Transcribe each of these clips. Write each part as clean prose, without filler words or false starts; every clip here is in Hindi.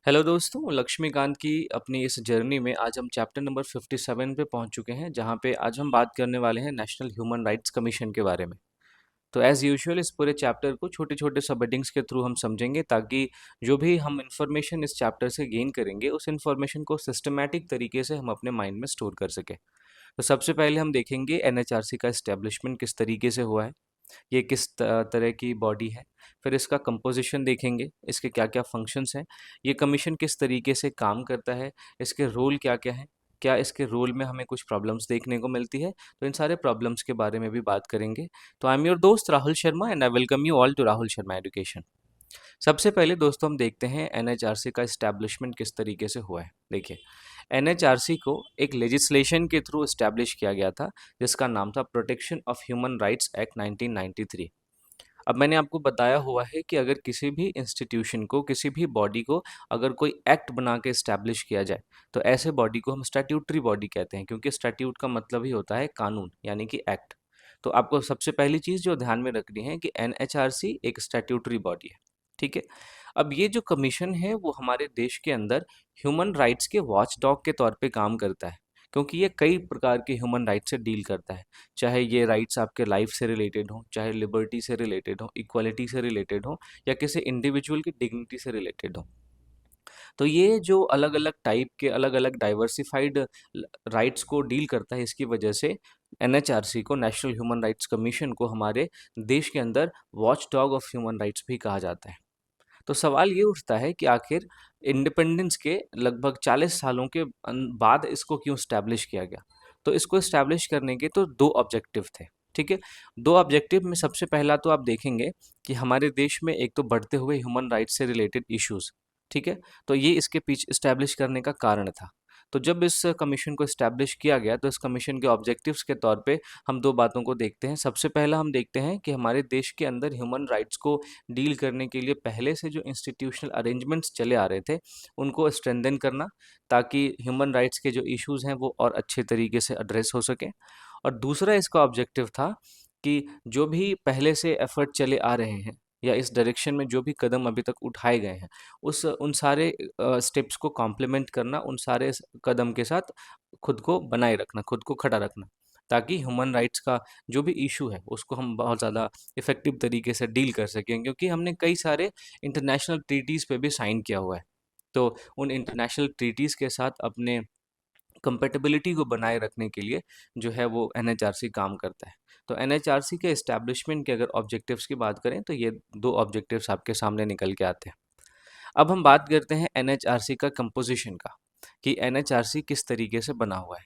हेलो दोस्तों, लक्ष्मीकांत की अपनी इस जर्नी में आज हम चैप्टर नंबर 57 पे पहुंच चुके हैं, जहां पे आज हम बात करने वाले हैं नेशनल ह्यूमन राइट्स कमीशन के बारे में। तो एज़ यूजुअल इस पूरे चैप्टर को छोटे-छोटे सब हेडिंग्स के थ्रू हम समझेंगे, ताकि जो भी हम इन्फॉर्मेशन इस चैप्टर से गेन करेंगे, उस इन्फॉर्मेशन को सिस्टमैटिक तरीके से हम अपने माइंड में स्टोर कर सकें। तो सबसे पहले हम देखेंगे एनएचआरसी का एस्टेब्लिशमेंट किस तरीके से हुआ है, ये किस तरह की बॉडी है। फिर इसका कंपोजिशन देखेंगे, इसके क्या-क्या फंक्शंस हैं, ये कमीशन किस तरीके से काम करता है, इसके रोल क्या-क्या हैं, क्या इसके रोल में हमें कुछ प्रॉब्लम्स देखने को मिलती है, तो इन सारे प्रॉब्लम्स के बारे में भी बात करेंगे। तो आई एम योर दोस्त Rahul Sharma and I welcome you all to Rahul Sharma education. सबसे पहले दोस्तों हम देखते हैं एनएचआरसी का इस्टेब्लिशमेंट किस तरीके से हुआ है। देखिए, एनएचआरसी को एक लेजिस्लेशन के थ्रू इस्टेब्लिश किया गया था, जिसका नाम था protection of human rights act 1993। अब मैंने आपको बताया हुआ है कि अगर किसी भी इंस्टीट्यूशन को, किसी भी बॉडी को अगर कोई एक्ट बना के इस्टेब्लिश किया जाए, तो ऐसे बॉडी को हम स्टैट्यूटरी बॉडी कहते हैं, क्योंकि स्टैट्यूट का मतलब ही होता है कानून, यानी कि एक्ट। तो आपको सबसे पहली चीज़ जो ध्यान में रखनी है कि एनएचआरसी एक स्टैट्यूटरी बॉडी है। ठीक है। अब ये जो कमीशन है वो हमारे देश के अंदर ह्यूमन राइट्स के वॉच डॉग के तौर पे काम करता है, क्योंकि ये कई प्रकार के ह्यूमन राइट्स से डील करता है। चाहे ये राइट्स आपके लाइफ से रिलेटेड हो, चाहे लिबर्टी से रिलेटेड हो, इक्वालिटी से रिलेटेड हो, या किसी इंडिविजुअल की डिग्निटी से रिलेटेड हो। तो ये जो अलग अलग टाइप के, अलग अलग डाइवर्सिफाइड राइट्स को डील करता है, इसकी वजह से एनएचआरसी को, नेशनल ह्यूमन राइट्स कमीशन को, हमारे देश के अंदर watch dog of human rights भी कहा जाता है। तो सवाल ये उठता है कि आखिर इंडिपेंडेंस के लगभग 40 सालों के बाद इसको क्यों स्टैब्लिश किया गया। तो इसको इस्टेब्लिश करने के तो दो ऑब्जेक्टिव थे। ठीक है। दो ऑब्जेक्टिव में सबसे पहला तो आप देखेंगे कि हमारे देश में एक तो बढ़ते हुए ह्यूमन राइट्स से रिलेटेड इश्यूज। ठीक है। तो ये इसके पीछे इस्टेब्लिश करने का कारण था। तो जब इस कमीशन को इस्टेब्लिश किया गया, तो इस कमीशन के ऑब्जेक्टिव्स के तौर पे हम दो बातों को देखते हैं। सबसे पहला हम देखते हैं कि हमारे देश के अंदर ह्यूमन राइट्स को डील करने के लिए पहले से जो इंस्टीट्यूशनल अरेंजमेंट्स चले आ रहे थे, उनको स्ट्रेंथन करना, ताकि ह्यूमन राइट्स के जो इश्यूज हैं वो और अच्छे तरीके से एड्रेस हो सके। और दूसरा इसका ऑब्जेक्टिव था कि जो भी पहले से एफर्ट चले आ रहे हैं, या इस डायरेक्शन में जो भी कदम अभी तक उठाए गए हैं, उस उन सारे स्टेप्स को कॉम्प्लीमेंट करना, उन सारे कदम के साथ खुद को बनाए रखना, खुद को खड़ा रखना, ताकि ह्यूमन राइट्स का जो भी इशू है उसको हम बहुत ज़्यादा इफ़ेक्टिव तरीके से डील कर सकें, क्योंकि हमने कई सारे इंटरनेशनल ट्रीटीज़ पे भी साइन किया हुआ है। तो उन इंटरनेशनल ट्रीटीज़ के साथ अपने कंपैटिबिलिटी को बनाए रखने के लिए जो है वो एनएचआरसी काम करता है। तो एनएचआरसी के एस्टैब्लिशमेंट के अगर ऑब्जेक्टिव्स की बात करें, तो ये दो ऑब्जेक्टिव्स आपके सामने निकल के आते हैं। अब हम बात करते हैं एनएचआरसी का कंपोजिशन का, कि एनएचआरसी किस तरीके से बना हुआ है।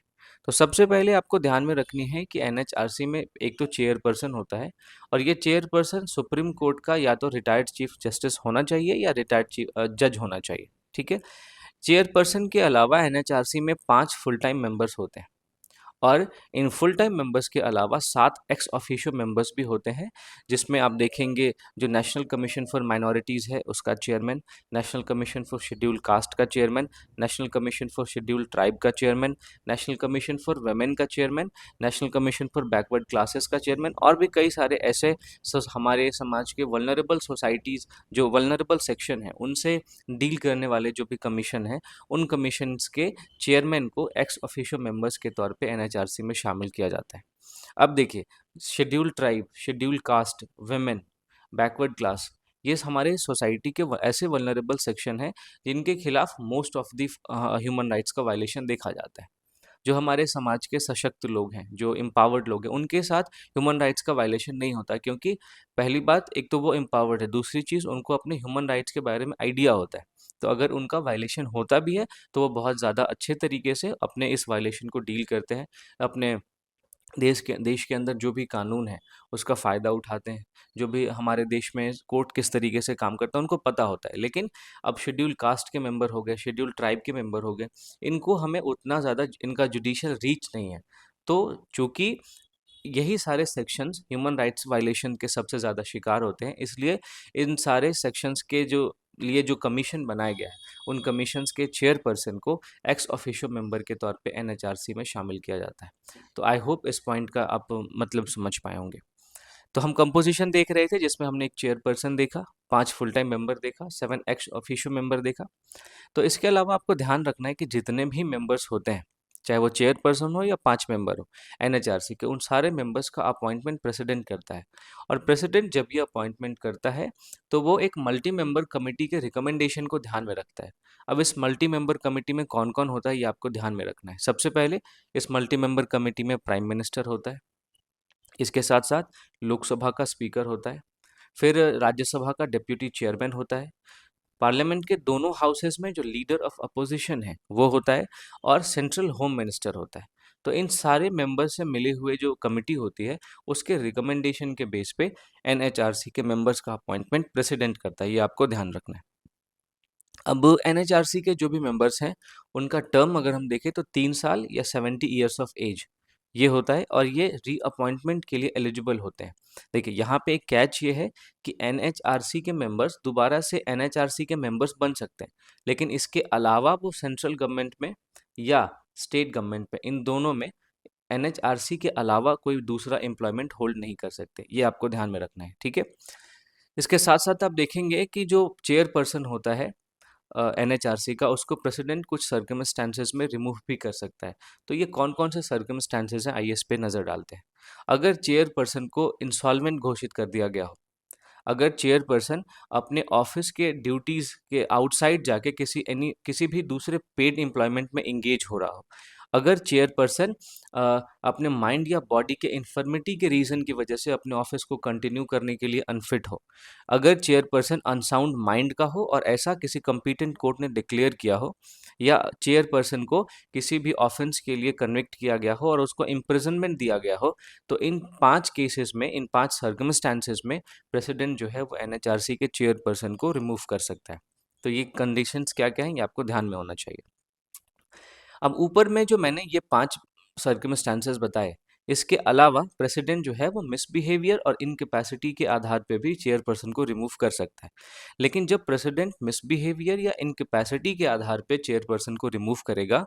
तो सबसे पहले आपको ध्यान में रखनी है कि एनएचआरसी में एक तो चेयरपर्सन होता है, और ये चेयरपर्सन सुप्रीम कोर्ट का या तो रिटायर्ड चीफ जस्टिस होना चाहिए, या रिटायर्ड चीफ जज होना चाहिए। ठीक है। चेयरपर्सन के अलावा एनएचआरसी में 5 फुल टाइम मेंबर्स होते हैं, और इन फुल टाइम मेंबर्स के अलावा 7 एक्स ऑफिशियो मेंबर्स भी होते हैं, जिसमें आप देखेंगे जो नेशनल कमीशन फॉर माइनॉरिटीज़ है उसका chairman, national commission for schedule caste का chairman, national commission for schedule tribe का chairman, national commission for women का chairman, national commission for backward classes का चेयरमैन, और भी कई सारे ऐसे हमारे समाज के वल्नरेबल सोसाइटीज़, जो वल्नरेबल सेक्शन है, उनसे डील करने वाले जो भी कमीशन है, उन कमीशंस के चेयरमैन को एक्स ऑफिशियो मेंबर्स के तौर पे एनएचआरसी में शामिल किया जाता है। अब देखिए, schedule tribe, schedule caste, women, backward class, ये हमारे सोसाइटी के ऐसे वल्नरेबल सेक्शन हैं जिनके खिलाफ most of the human rights का वायलेशन देखा जाता है। जो हमारे समाज के सशक्त लोग हैं, जो एम्पावर्ड लोग हैं, उनके साथ ह्यूमन राइट्स का वायलेशन नहीं होता, क्योंकि पहली बात, एक तो वो एम्पावर्ड है, दूसरी चीज़ उनको अपने ह्यूमन राइट्स के बारे में आइडिया होता है। तो अगर उनका वायलेशन होता भी है, तो वो बहुत ज़्यादा अच्छे तरीके से अपने इस वायलेशन को डील करते हैं, अपने देश के अंदर जो भी कानून है उसका फ़ायदा उठाते हैं। जो भी हमारे देश में कोर्ट किस तरीके से काम करता है उनको पता होता है। लेकिन अब शेड्यूल कास्ट के मेंबर हो गए, शेड्यूल ट्राइब के मेंबर हो गए, इनको हमें उतना ज़्यादा इनका जुडिशियल रीच नहीं है। तो चूँकि यही सारे सेक्शंस ह्यूमन राइट्स वायलेशन के सबसे ज़्यादा शिकार होते हैं, इसलिए इन सारे सेक्शंस के जो लिए जो कमीशन बनाया गया है, उन कमीशंस के चेयरपर्सन को एक्स ऑफिशियो मेंबर के तौर पे एनएचआरसी में शामिल किया जाता है। तो आई होप इस पॉइंट का आप मतलब समझ पाए होंगे। तो हम कंपोजिशन देख रहे थे जिसमें हमने एक चेयरपर्सन देखा, 5 फुल टाइम मेंबर देखा, 7 एक्स ऑफिशियो मेंबर देखा। तो इसके अलावा आपको ध्यान रखना है कि जितने भी मेंबर्स होते हैं, चाहे वो चेयरपर्सन हो या 5 मेंबर हो एनएचआरसी के, उन सारे मेंबर्स का अपॉइंटमेंट प्रेसिडेंट करता है। और प्रेसिडेंट जब ये अपॉइंटमेंट करता है तो वो एक मल्टी मेंबर कमेटी के रिकमेंडेशन को ध्यान में रखता है। अब इस मल्टी मेंबर कमेटी में कौन कौन होता है ये आपको ध्यान में रखना है। सबसे पहले इस मल्टी मेंबर कमेटी में प्राइम मिनिस्टर होता है, इसके साथ साथ लोकसभा का स्पीकर होता है, फिर राज्यसभा का डिप्यूटी चेयरमैन होता है, पार्लियामेंट के दोनों हाउसेस में जो लीडर ऑफ अपोजिशन है वो होता है, और सेंट्रल होम मिनिस्टर होता है। तो इन सारे मेंबर से मिले हुए जो कमिटी होती है उसके रिकमेंडेशन के बेस पे एनएचआरसी के मेंबर्स का अपॉइंटमेंट प्रेसिडेंट करता है, ये आपको ध्यान रखना है। अब एनएचआरसी के जो भी मेंबर्स हैं उनका टर्म अगर हम देखें तो 3 साल या 70 ईयर्स ऑफ एज ये होता है, और ये रीअपॉइंटमेंट के लिए एलिजिबल होते हैं। देखिए यहाँ पे एक कैच ये है कि एनएचआरसी के मेंबर्स दोबारा से एनएचआरसी के मेंबर्स बन सकते हैं, लेकिन इसके अलावा वो सेंट्रल गवर्नमेंट में या स्टेट गवर्नमेंट में, इन दोनों में एनएचआरसी के अलावा कोई दूसरा एम्प्लॉयमेंट होल्ड नहीं कर सकते। ये आपको ध्यान में रखना है, ठीक है। इसके साथ साथ आप देखेंगे कि जो चेयरपर्सन होता है एनएचआरसी का, उसको प्रेसिडेंट कुछ सर्कमस्टांसेस में रिमूव भी कर सकता है। तो ये कौन कौन से सर्कमस्टांसेस हैं आइए इस पे नज़र डालते हैं। अगर चेयरपर्सन को इंसॉल्वेंट घोषित कर दिया गया हो, अगर चेयरपर्सन अपने ऑफिस के ड्यूटीज के आउटसाइड जाके किसी भी दूसरे पेड एम्प्लॉयमेंट में इंगेज हो रहा हो, अगर चेयरपर्सन अपने माइंड या बॉडी के इन्फर्मिटी के रीज़न की वजह से अपने ऑफिस को कंटिन्यू करने के लिए अनफिट हो, अगर चेयरपर्सन अनसाउंड माइंड का हो और ऐसा किसी कम्पिटेंट कोर्ट ने डिक्लेयर किया हो, या चेयरपर्सन को किसी भी ऑफेंस के लिए कन्विक्ट किया गया हो और उसको इम्प्रिजनमेंट दिया गया हो, तो इन 5 केसेस में, इन 5 सर्कमस्टांसेस में प्रेसिडेंट जो है वो एनएचआरसी के चेयरपर्सन को रिमूव कर सकता है। तो ये कंडीशंस क्या-क्या हैं ये आपको ध्यान में होना चाहिए। अब ऊपर में जो मैंने ये 5 सर्कमस्टांसेस बताए, इसके अलावा प्रेसिडेंट जो है वो मिसबिहेवियर और इनकैपेसिटी के आधार पे भी चेयरपर्सन को रिमूव कर सकता है। लेकिन जब प्रेसिडेंट मिसबिहेवियर या इनकैपेसिटी के आधार पे चेयरपर्सन को रिमूव करेगा,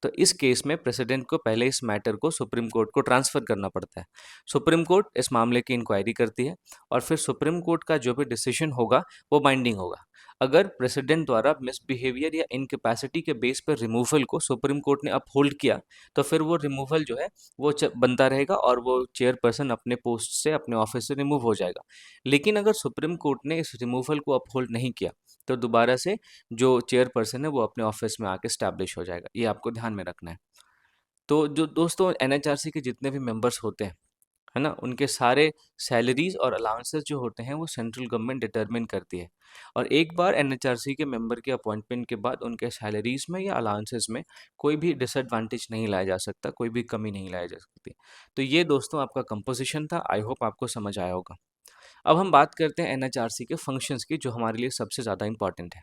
तो इस केस में प्रेसिडेंट को पहले इस मैटर को सुप्रीम कोर्ट को ट्रांसफ़र करना पड़ता है। सुप्रीम कोर्ट इस मामले की इंक्वायरी करती है और फिर सुप्रीम कोर्ट का जो भी डिसीजन होगा वो बाइंडिंग होगा। अगर प्रेसिडेंट द्वारा मिसबिहेवियर या इनकैपेसिटी के बेस पर रिमूवल को सुप्रीम कोर्ट ने अपहोल्ड किया, तो फिर वो रिमूवल जो है वो बनता रहेगा और वो चेयरपर्सन अपने पोस्ट से, अपने ऑफिस से रिमूव हो जाएगा। लेकिन अगर सुप्रीम कोर्ट ने इस रिमूवल को अपहोल्ड नहीं किया, तो दोबारा से जो चेयरपर्सन है वो अपने ऑफिस में आके स्टैब्लिश हो जाएगा। ये आपको ध्यान में रखना है। तो जो दोस्तों एनएचआरसी के जितने भी मेंबर्स होते हैं, है ना, उनके सारे सैलरीज और अलाउंसेस जो होते हैं वो सेंट्रल गवर्नमेंट डिटरमिन करती है। और एक बार एनएचआरसी के मेंबर के अपॉइंटमेंट के बाद उनके सैलरीज में या अलाउंसेस में कोई भी डिसएडवांटेज नहीं लाया जा सकता, कोई भी कमी नहीं लाई जा सकती। तो ये दोस्तों आपका कंपोजिशन था। आई होप आपको समझ आया होगा। अब हम बात करते हैं एनएचआरसी के फंक्शंस की, जो हमारे लिए सबसे ज़्यादा इंपॉर्टेंट है।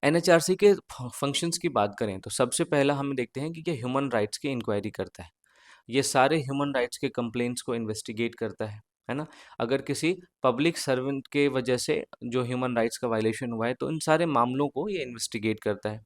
एनएचआरसी के फंक्शंस की बात करें तो सबसे पहला हम देखते हैं कि ये ह्यूमन राइट्स की इंक्वायरी करता है। ये सारे ह्यूमन राइट्स के कंप्लेंट्स को इन्वेस्टिगेट करता है ना। अगर किसी पब्लिक सर्वेंट के वजह से जो ह्यूमन राइट्स का वायलेशन हुआ है, तो इन सारे मामलों को ये इन्वेस्टिगेट करता है।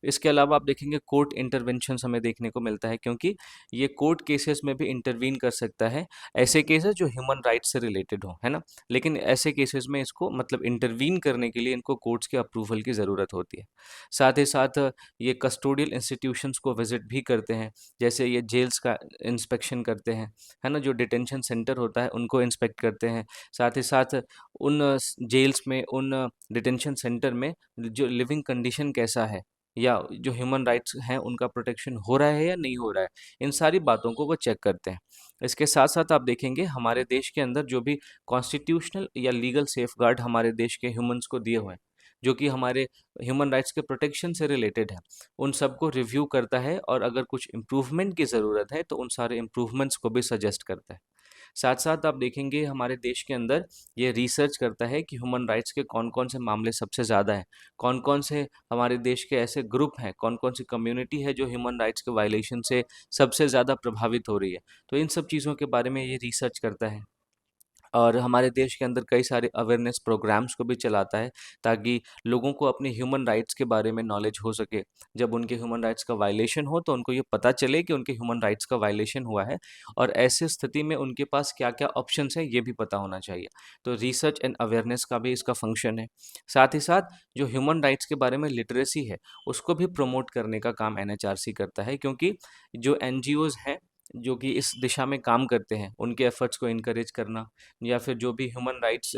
इसके अलावा आप देखेंगे कोर्ट इंटरवेंशंस हमें देखने को मिलता है, क्योंकि ये कोर्ट केसेस में भी इंटरवीन कर सकता है, ऐसे केसेस जो ह्यूमन राइट्स से रिलेटेड हो, है ना। लेकिन ऐसे केसेस में इसको मतलब इंटरवीन करने के लिए इनको कोर्ट्स के अप्रूवल की ज़रूरत होती है। साथ ही साथ ये कस्टोडियल इंस्टीट्यूशंस को विजिट भी करते हैं, जैसे ये जेल्स का इंस्पेक्शन करते हैं, है ना, जो डिटेंशन सेंटर होता है उनको इंस्पेक्ट करते हैं। साथ ही साथ उन जेल्स में, उन डिटेंशन सेंटर में जो लिविंग कंडीशन कैसा है, या जो ह्यूमन राइट्स हैं उनका प्रोटेक्शन हो रहा है या नहीं हो रहा है, इन सारी बातों को वो चेक करते हैं। इसके साथ साथ आप देखेंगे हमारे देश के अंदर जो भी कॉन्स्टिट्यूशनल या लीगल सेफगार्ड हमारे देश के ह्यूमंस को दिए हुए हैं, जो कि हमारे ह्यूमन राइट्स के प्रोटेक्शन से रिलेटेड है, उन सबको रिव्यू करता है, और अगर कुछ इम्प्रूवमेंट की ज़रूरत है तो उन सारे इम्प्रूवमेंट्स को भी सजेस्ट करता है। साथ साथ आप देखेंगे हमारे देश के अंदर ये रिसर्च करता है कि ह्यूमन राइट्स के कौन कौन से मामले सबसे ज़्यादा हैं, कौन कौन से हमारे देश के ऐसे ग्रुप हैं, कौन कौन सी कम्युनिटी है जो ह्यूमन राइट्स के वायलेशन से सबसे ज़्यादा प्रभावित हो रही है। तो इन सब चीज़ों के बारे में ये रिसर्च करता है। और हमारे देश के अंदर कई सारे अवेयरनेस प्रोग्राम्स को भी चलाता है ताकि लोगों को अपने ह्यूमन राइट्स के बारे में नॉलेज हो सके। जब उनके ह्यूमन राइट्स का वायलेशन हो तो उनको ये पता चले कि उनके ह्यूमन राइट्स का वायलेशन हुआ है, और ऐसी स्थिति में उनके पास क्या-क्या ऑप्शंस हैं ये भी पता होना चाहिए। तो रिसर्च एंड अवेयरनेस का भी इसका फंक्शन है। साथ ही साथ जो ह्यूमन राइट्स के बारे में लिटरेसी है, उसको भी प्रमोट करने का काम एनएचआरसी करता है, क्योंकि जो एनजीओज़ हैं जो कि इस दिशा में काम करते हैं, उनके एफर्ट्स को इनकरेज करना, या फिर जो भी ह्यूमन राइट्स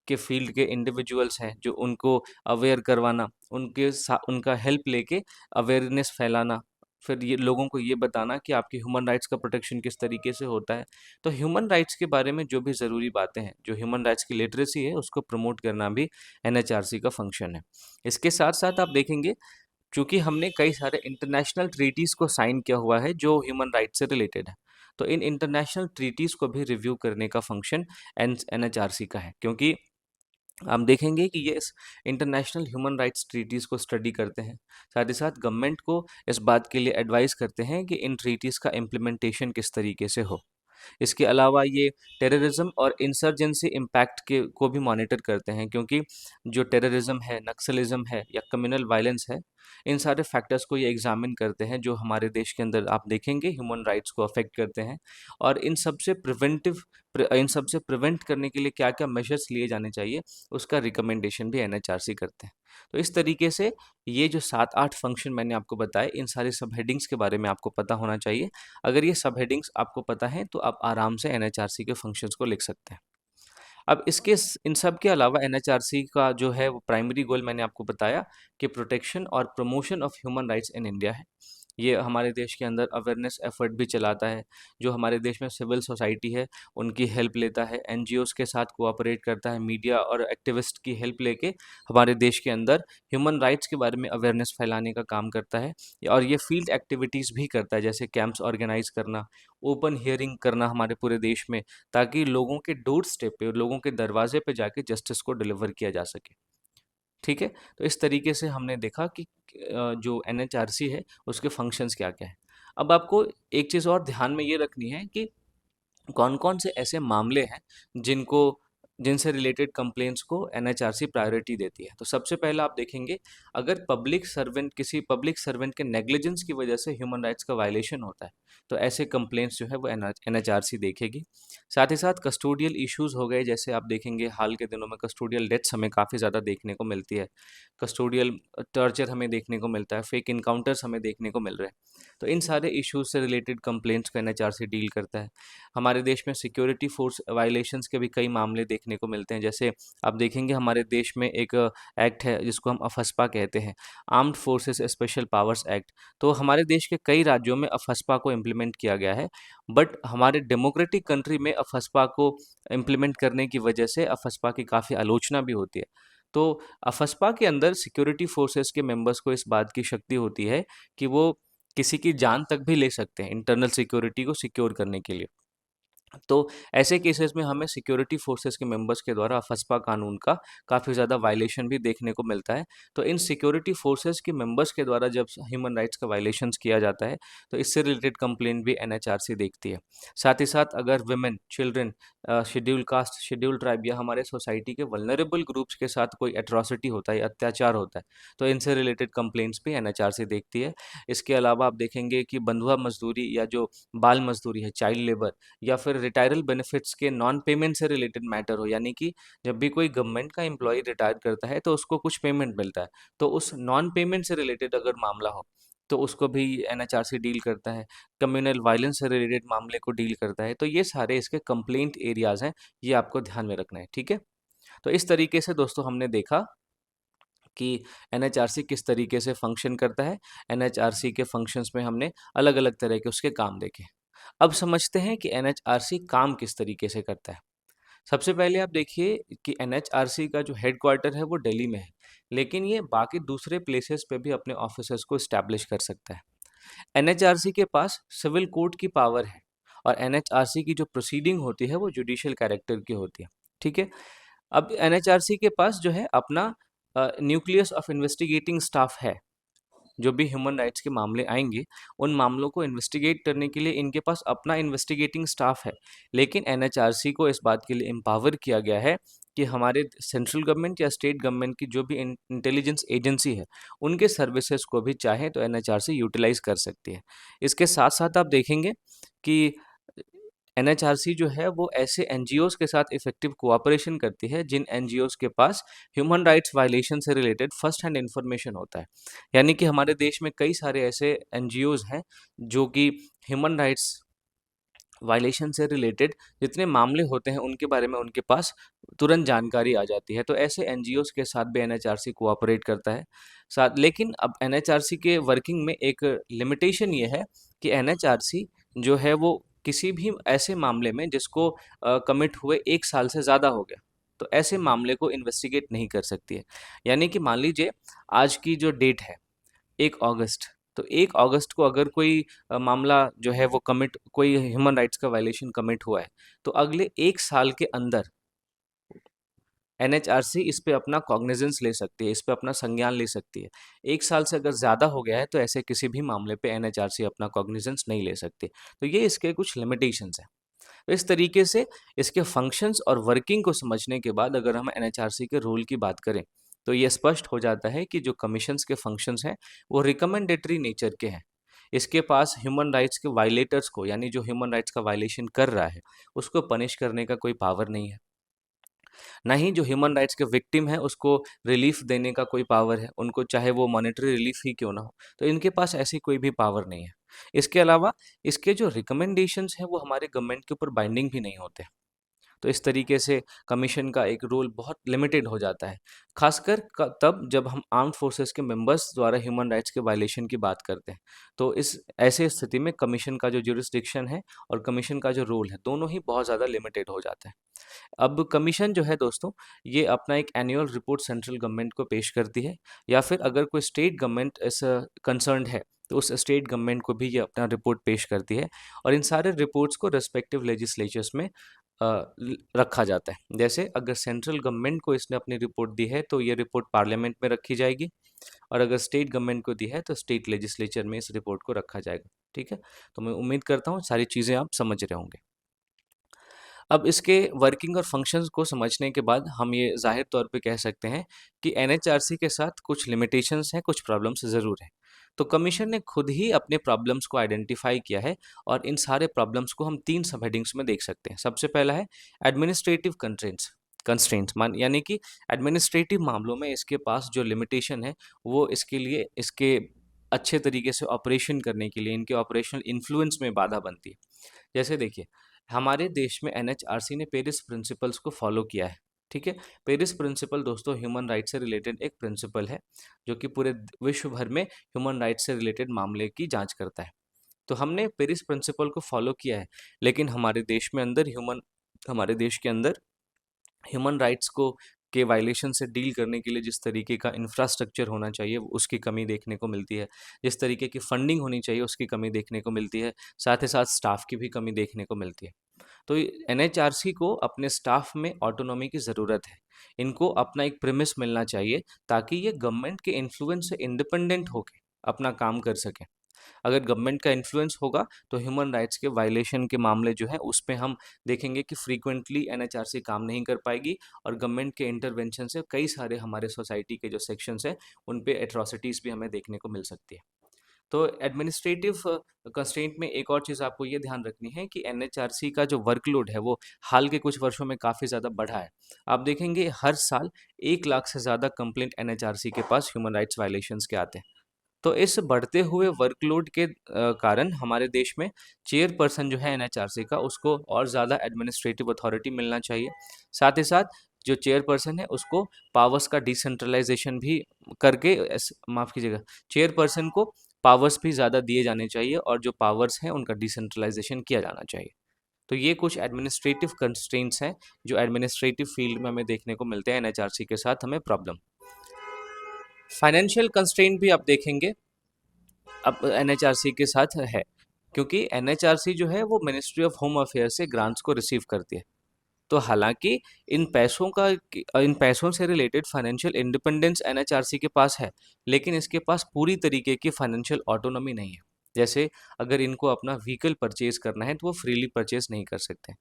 के फील्ड के इंडिविजुअल्स हैं जो उनको अवेयर करवाना, उनका हेल्प लेके अवेयरनेस फैलाना, फिर ये लोगों को ये बताना कि आपकी ह्यूमन राइट्स का प्रोटेक्शन किस तरीके से होता है। तो ह्यूमन राइट्स के बारे में जो भी ज़रूरी बातें हैं, जो ह्यूमन राइट्स की लिटरेसी है, उसको प्रमोट करना भी एनएचआरसी का फंक्शन है। इसके साथ साथ आप देखेंगे, चूँकि हमने कई सारे इंटरनेशनल ट्रीटीज़ को साइन किया हुआ है जो ह्यूमन राइट्स से रिलेटेड है, तो इन इंटरनेशनल ट्रीटीज़ को भी रिव्यू करने का फंक्शन एनएचआरसी का है, क्योंकि हम देखेंगे कि ये इस इंटरनेशनल ह्यूमन राइट्स ट्रीटीज़ को स्टडी करते हैं। साथ ही साथ गवर्नमेंट को इस बात के लिए एडवाइस करते हैं कि इन ट्रीटीज़ का इम्प्लीमेंटेशन किस तरीके से हो। इसके अलावा ये टेररिज्म और इंसर्जेंसी इम्पैक्ट के को भी मॉनिटर करते हैं, क्योंकि जो टेररिज्म है, नक्सलिज्म है या कम्युनल वायलेंस है, इन सारे फैक्टर्स को ये एग्जामिन करते हैं जो हमारे देश के अंदर आप देखेंगे ह्यूमन राइट्स को अफेक्ट करते हैं, और इन सब से प्रिवेंट करने के लिए क्या क्या मेजर्स लिए जाने चाहिए, उसका रिकमेंडेशन भी एनएचआरसी करते हैं। तो इस तरीके से ये जो 7-8 फंक्शन मैंने आपको बताए, इन सारे सब हेडिंग्स के बारे में आपको पता होना चाहिए। अगर ये सब हेडिंग्स आपको पता है तो आप आराम से एनएचआरसी के फंक्शंस को लिख सकते हैं। अब इन सब के अलावा एनएचआरसी का जो है वो प्राइमरी गोल मैंने आपको बताया कि प्रोटेक्शन और promotion of human rights in India है। ये हमारे देश के अंदर अवेयरनेस एफर्ट भी चलाता है। जो हमारे देश में सिविल सोसाइटी है, उनकी हेल्प लेता है, एनजीओज़ के साथ कोऑपरेट करता है, मीडिया और एक्टिविस्ट की हेल्प लेके हमारे देश के अंदर ह्यूमन राइट्स के बारे में अवेयरनेस फैलाने का काम करता है। और ये फील्ड एक्टिविटीज़ भी करता है, जैसे कैंप्स ऑर्गेनाइज करना, ओपन हियरिंग करना हमारे पूरे देश में, ताकि लोगों के डोर स्टेप पे, लोगों के दरवाजे पे जाके जस्टिस को डिलीवर किया जा सके। ठीक है? तो इस तरीके से हमने देखा कि जो एनएचआरसी है, उसके फंक्शंस क्या-क्या हैं। अब आपको एक चीज़ और ध्यान में ये रखनी है कि कौन-कौन से ऐसे मामले हैं जिनको जिनसे रिलेटेड कंप्लेंट्स को एनएचआरसी प्रायोरिटी देती है। तो सबसे पहला आप देखेंगे, अगर किसी पब्लिक सर्वेंट के नेग्लिजेंस की वजह से ह्यूमन राइट्स का वायलेशन होता है, तो ऐसे कंप्लेंट्स जो है वो एनएचआरसी देखेगी। साथ ही साथ कस्टोडियल इश्यूज़ हो गए, जैसे आप देखेंगे हाल के दिनों में कस्टोडियल डेथ्स हमें काफ़ी ज़्यादा देखने को मिलती है। कस्टोडियल टॉर्चर हमें देखने को मिलता है, फेक एनकाउंटर्स हमें देखने को मिल रहे हैं। तो इन सारे इश्यूज़ से रिलेटेड कंप्लेंट्स को एनएचआरसी डील करता है। हमारे देश में सिक्योरिटी फोर्स वायलेशंस के भी कई मामले देखने को मिलते हैं। जैसे आप देखेंगे हमारे देश में एक एक्ट है जिसको हम अफस्पा कहते हैं, armed forces special powers act. तो हमारे देश के कई राज्यों में अफस्पा को इम्प्लीमेंट किया गया है, बट हमारे डेमोक्रेटिक कंट्री में अफस्पा को इम्प्लीमेंट करने की वजह से अफस्पा की काफ़ी आलोचना भी होती है। तो अफस्पा के अंदर सिक्योरिटी फोर्सेस के मेंबर्स को इस बात की शक्ति होती है कि वो किसी की जान तक भी ले सकते हैं इंटरनल सिक्योरिटी को सिक्योर करने के लिए। तो ऐसे केसेस में हमें सिक्योरिटी फोर्सेस के मेंबर्स के द्वारा अफस्पा कानून का काफ़ी ज़्यादा वायलेशन भी देखने को मिलता है। तो इन सिक्योरिटी फोर्सेस के मेंबर्स के द्वारा जब ह्यूमन राइट्स का वायलेशंस किया जाता है, तो इससे रिलेटेड कंप्लेंट भी एनएचआरसी देखती है। साथ ही साथ अगर women, children, scheduled caste, scheduled tribe या हमारे सोसाइटी के वल्नरेबल ग्रुप्स के साथ कोई एट्रॉसिटी होता है या अत्याचार होता है, तो इनसे रिलेटेड कंप्लेंट्स भी एनएचआरसी देखती है। इसके अलावा आप देखेंगे कि बंधुआ मजदूरी या जो बाल मजदूरी है, चाइल्ड लेबर, या फिर रिटायरल बेनिफिट्स के नॉन पेमेंट से रिलेटेड मैटर हो, यानी कि जब भी कोई गवर्नमेंट का एम्प्लॉय रिटायर करता है तो उसको कुछ पेमेंट मिलता है, तो उस नॉन पेमेंट से रिलेटेड अगर मामला हो तो उसको भी एनएचआरसी डील करता है। कम्युनल वायलेंस से रिलेटेड मामले को डील करता है। तो ये सारे इसके कंप्लेंट एरियाज हैं, ये आपको ध्यान में रखना है। ठीक है? तो इस तरीके से दोस्तों हमने देखा कि एनएचआरसी किस तरीके से फंक्शन करता है। एनएचआरसी के फंक्शंस में हमने अलग-अलग तरह के उसके काम देखे। अब समझते हैं कि एनएचआरसी काम किस तरीके से करता है। सबसे पहले आप देखिए कि एनएचआरसी का जो हेडक्वार्टर है वो दिल्ली में है, लेकिन ये बाकी दूसरे प्लेसेस पे भी अपने ऑफिसेज़ को एस्टैब्लिश कर सकता है। एनएचआरसी के पास सिविल कोर्ट की पावर है, और एनएचआरसी की जो प्रोसीडिंग होती है वो जुडिशियल कैरेक्टर की होती है। ठीक है? अब एनएचआरसी के पास जो है अपना न्यूक्लियस ऑफ इन्वेस्टिगेटिंग स्टाफ है। जो भी ह्यूमन राइट्स के मामले आएंगे, उन मामलों को इन्वेस्टिगेट करने के लिए इनके पास अपना इन्वेस्टिगेटिंग स्टाफ है। लेकिन एनएचआरसी को इस बात के लिए एम्पावर किया गया है कि हमारे सेंट्रल गवर्नमेंट या स्टेट गवर्नमेंट की जो भी इंटेलिजेंस एजेंसी है, उनके सर्विसेज को भी चाहे तो एनएचआरसी यूटिलाइज कर सकती है। इसके साथ साथ आप देखेंगे कि एनएचआरसी जो है वो ऐसे एनजीओज के साथ इफेक्टिव कोऑपरेशन करती है जिन एनजीओज के पास ह्यूमन राइट्स वायलेशन से रिलेटेड फर्स्ट हैंड इंफॉर्मेशन होता है। यानी कि हमारे देश में कई सारे ऐसे एनजीओज हैं जो कि ह्यूमन राइट्स वायलेशन से रिलेटेड जितने मामले होते हैं उनके बारे में उनके पास तुरंत जानकारी आ जाती है। तो ऐसे एनजीओज के साथ भी एनएचआरसी कोऑपरेट करता है साथ। लेकिन अब एनएचआरसी के वर्किंग में एक लिमिटेशन ये है कि एनएचआरसी जो है वो किसी भी ऐसे मामले में जिसको कमिट हुए 1 साल से ज़्यादा हो गया, तो ऐसे मामले को इन्वेस्टिगेट नहीं कर सकती है। यानी कि मान लीजिए आज की जो डेट है 1 अगस्त, तो 1 अगस्त को अगर कोई मामला जो है वो कमिट, कोई ह्यूमन राइट्स का वायलेशन कमिट हुआ है, तो अगले 1 साल के अंदर एनएचआरसी इस पे अपना कॉग्निजेंस ले सकती है, इस पे अपना संज्ञान ले सकती है। 1 साल से अगर ज़्यादा हो गया है तो ऐसे किसी भी मामले पे एनएचआरसी अपना कॉग्निजेंस नहीं ले सकती। तो ये इसके कुछ लिमिटेशंस हैं। तो इस तरीके से इसके फंक्शंस और वर्किंग को समझने के बाद अगर हम एनएचआरसी के रोल की बात करें, तो ये स्पष्ट हो जाता है कि जो कमीशंस के फंक्शंस हैं वो रिकमेंडेटरी नेचर के हैं। इसके पास ह्यूमन राइट्स के वायलेटर्स को, यानी जो ह्यूमन राइट्स का वायलेशन कर रहा है, उसको पनिश करने का कोई पावर नहीं है। ना ही जो ह्यूमन राइट्स के विक्टिम है उसको रिलीफ देने का कोई पावर है, उनको चाहे वो मॉनेटरी रिलीफ ही क्यों ना हो। तो इनके पास ऐसी कोई भी पावर नहीं है। इसके अलावा इसके जो रिकमेंडेशंस हैं वो हमारे गवर्नमेंट के ऊपर बाइंडिंग भी नहीं होते। तो इस तरीके से कमीशन का एक रोल बहुत लिमिटेड हो जाता है, खासकर तब जब हम आर्म्ड फोर्सेस के मेंबर्स द्वारा ह्यूमन राइट्स के वायलेशन की बात करते हैं। तो इस ऐसे स्थिति में कमीशन का जो ज्यूरिसडिक्शन है और कमीशन का जो रोल है, दोनों ही बहुत ज़्यादा लिमिटेड हो जाता है। अब कमीशन जो है दोस्तों, ये अपना एक एनुअल रिपोर्ट सेंट्रल गवर्नमेंट को पेश करती है, या फिर अगर कोई स्टेट गवर्नमेंट इस कंसर्न्ड है तो उस स्टेट गवर्नमेंट को भी ये अपना रिपोर्ट पेश करती है। और इन सारे रिपोर्ट्स को रेस्पेक्टिव लेजिस्लेचर्स में रखा जाता है। जैसे अगर सेंट्रल गवर्नमेंट को इसने अपनी रिपोर्ट दी है तो ये रिपोर्ट पार्लियामेंट में रखी जाएगी, और अगर स्टेट गवर्नमेंट को दी है तो स्टेट लेजिस्लेचर में इस रिपोर्ट को रखा जाएगा। ठीक है, तो मैं उम्मीद करता हूँ सारी चीज़ें आप समझ रहे होंगे। अब इसके वर्किंग और फंक्शंस को समझने के बाद हम ये ज़ाहिर तौर पे कह सकते हैं कि एनएचआरसी के साथ कुछ लिमिटेशंस हैं, कुछ प्रॉब्लम्स ज़रूर हैं। तो कमीशन ने खुद ही अपने प्रॉब्लम्स को आइडेंटिफाई किया है, और इन सारे प्रॉब्लम्स को हम 3 सब हेडिंग्स में देख सकते हैं। सबसे पहला है एडमिनिस्ट्रेटिव कंस्ट्रेंट्स मान, यानी कि एडमिनिस्ट्रेटिव मामलों में इसके पास जो लिमिटेशन है वो इसके लिए, इसके अच्छे तरीके से ऑपरेशन करने के लिए, इनके ऑपरेशनल इन्फ्लुएंस में बाधा बनती है। जैसे देखिए, हमारे देश में एनएचआरसी ने पेरिस प्रिंसिपल्स को फॉलो किया है। ठीक है, पेरिस प्रिंसिपल दोस्तों ह्यूमन राइट से रिलेटेड एक प्रिंसिपल है जो कि पूरे विश्व भर में ह्यूमन राइट से रिलेटेड मामले की जांच करता है। तो हमने पेरिस प्रिंसिपल को फॉलो किया है, लेकिन हमारे देश के अंदर ह्यूमन राइट्स को के वायलेशन से डील करने के लिए जिस तरीके का इंफ्रास्ट्रक्चर होना चाहिए उसकी कमी देखने को मिलती है, जिस तरीके की फंडिंग होनी चाहिए उसकी कमी देखने को मिलती है, साथ ही साथ स्टाफ की भी कमी देखने को मिलती है। तो एनएचआरसी को अपने स्टाफ में ऑटोनॉमी की ज़रूरत है। इनको अपना एक प्रेमिस मिलना चाहिए ताकि ये गवर्नमेंट के इन्फ्लुएंस से इंडिपेंडेंट होकर अपना काम कर सकें। अगर गवर्नमेंट का इन्फ्लुएंस होगा तो ह्यूमन राइट्स के वायलेशन के मामले जो है उस पे हम देखेंगे कि फ्रीक्वेंटली एनएचआरसी काम नहीं कर पाएगी, और गवर्नमेंट के इंटरवेंशन से कई सारे हमारे सोसाइटी के जो सेक्शंस हैं उन पे एट्रॉसिटीज़ भी हमें देखने को मिल सकती है। तो एडमिनिस्ट्रेटिव कंस्ट्रेंट में एक और चीज़ आपको ये ध्यान रखनी है कि एनएचआरसी का जो वर्कलोड है वो हाल के कुछ वर्षों में काफ़ी ज़्यादा बढ़ा है। आप देखेंगे हर साल 1 लाख से ज़्यादा कंप्लेंट एनएचआरसी के पास ह्यूमन राइट्स वायलेशंस के आते हैं। तो इस बढ़ते हुए वर्कलोड के कारण हमारे देश में चेयरपर्सन जो है एनएचआरसी का, उसको और ज़्यादा एडमिनिस्ट्रेटिव अथॉरिटी मिलना चाहिए। साथ ही साथ जो चेयरपर्सन है उसको पावर्स का डिसेंट्रलाइजेशन भी करके, माफ़ कीजिएगा, चेयरपर्सन को पावर्स भी ज़्यादा दिए जाने चाहिए और जो पावर्स हैं उनका डिसेंट्रलाइजेशन किया जाना चाहिए। तो ये कुछ एडमिनिस्ट्रेटिव कंस्ट्रेंट्स हैं जो एडमिनिस्ट्रेटिव फील्ड में हमें देखने को मिलते हैं एनएचआरसी के साथ हमें प्रॉब्लम। फाइनेंशियल कंस्ट्रेंट भी आप देखेंगे अब एनएचआरसी के साथ है, क्योंकि एनएचआरसी जो है वो मिनिस्ट्री ऑफ होम अफेयर से ग्रांट्स को रिसीव करती है। तो हालांकि इन पैसों से रिलेटेड फाइनेंशियल इंडिपेंडेंस एनएचआरसी के पास है, लेकिन इसके पास पूरी तरीके की फाइनेंशियल ऑटोनॉमी नहीं है। जैसे अगर इनको अपना व्हीकल परचेज करना है तो वो फ्रीली परचेज नहीं कर सकते।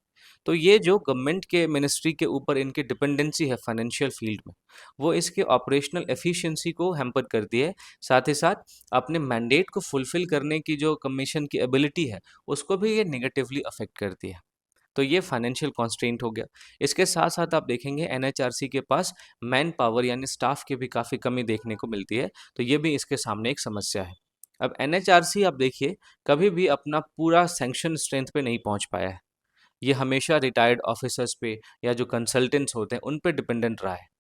तो ये जो गवर्नमेंट के मिनिस्ट्री के ऊपर इनकी डिपेंडेंसी है फाइनेंशियल फील्ड में, वो इसके ऑपरेशनल एफिशिएंसी को हैम्पर करती है। साथ ही साथ अपने मैंडेट को फुलफिल करने की जो कमीशन की एबिलिटी है, उसको भी ये नेगेटिवली अफेक्ट करती है। तो ये फाइनेंशियल कॉन्स्ट्रेंट हो गया। इसके साथ साथ आप देखेंगे एनएचआरसी के पास मैन पावर यानी स्टाफ की भी काफ़ी कमी देखने को मिलती है, तो ये भी इसके सामने एक समस्या है। अब एनएचआरसी आप देखिए कभी भी अपना पूरा सैंक्शन स्ट्रेंथ पे नहीं पहुंच पाया है। ये हमेशा रिटायर्ड ऑफिसर्स पे या जो कंसल्टेंट्स होते हैं उन पे डिपेंडेंट रहा है।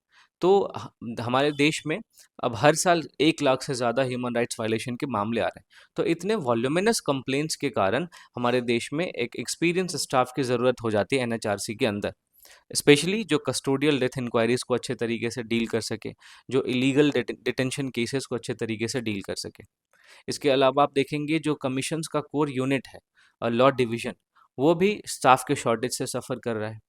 तो हमारे देश में अब हर साल 1 लाख से ज़्यादा ह्यूमन राइट्स वायलेशन के मामले आ रहे हैं। तो इतने वॉल्यूमिनस कंप्लेंट्स के कारण हमारे देश में एक एक्सपीरियंस स्टाफ की ज़रूरत हो जाती है एनएचआरसी के अंदर, स्पेशली जो कस्टोडियल डेथ इंक्वायरीज को अच्छे तरीके से डील कर सके, जो इलीगल डिटेंशन केसेस को अच्छे तरीके से डील कर सके। इसके अलावा आप देखेंगे जो कमीशंस का कोर यूनिट है और लॉ डिवीजन, वो भी स्टाफ के शॉर्टेज से सफ़र कर रहा है।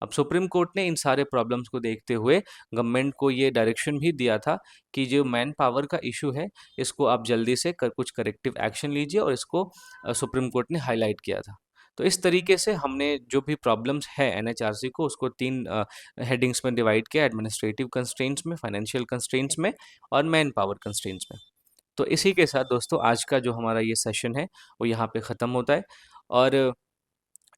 अब सुप्रीम कोर्ट ने इन सारे प्रॉब्लम्स को देखते हुए गवर्नमेंट को ये डायरेक्शन भी दिया था कि जो मैन पावर का इशू है, इसको आप जल्दी से कुछ करेक्टिव एक्शन लीजिए, और इसको सुप्रीम कोर्ट ने हाईलाइट किया था। तो इस तरीके से हमने जो भी प्रॉब्लम्स है एनएचआरसी को, उसको 3 हेडिंग्स में डिवाइड किया: एडमिनिस्ट्रेटिव कंस्ट्रेंट्स में, फाइनेंशियल कंस्ट्रेंट्स में, और मैन पावर कंस्ट्रेंट्स में। तो इसी के साथ दोस्तों आज का जो हमारा ये सेशन है वो यहाँ पे ख़त्म होता है। और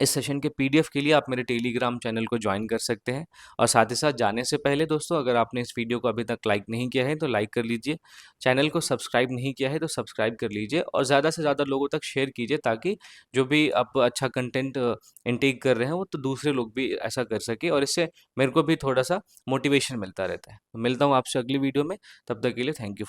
इस सेशन के पीडीएफ के लिए आप मेरे टेलीग्राम चैनल को ज्वाइन कर सकते हैं। और साथ ही साथ जाने से पहले दोस्तों, अगर आपने इस वीडियो को अभी तक लाइक नहीं किया है तो लाइक कर लीजिए, चैनल को सब्सक्राइब नहीं किया है तो सब्सक्राइब कर लीजिए, और ज़्यादा से ज़्यादा लोगों तक शेयर कीजिए, ताकि जो भी आप अच्छा कंटेंट इनटेक कर रहे हैं वो तो दूसरे लोग भी ऐसा कर सके, और इससे मेरे को भी थोड़ा सा मोटिवेशन मिलता रहता है। तो मिलता हूँ आपसे अगली वीडियो में, तब तक के लिए थैंक यू।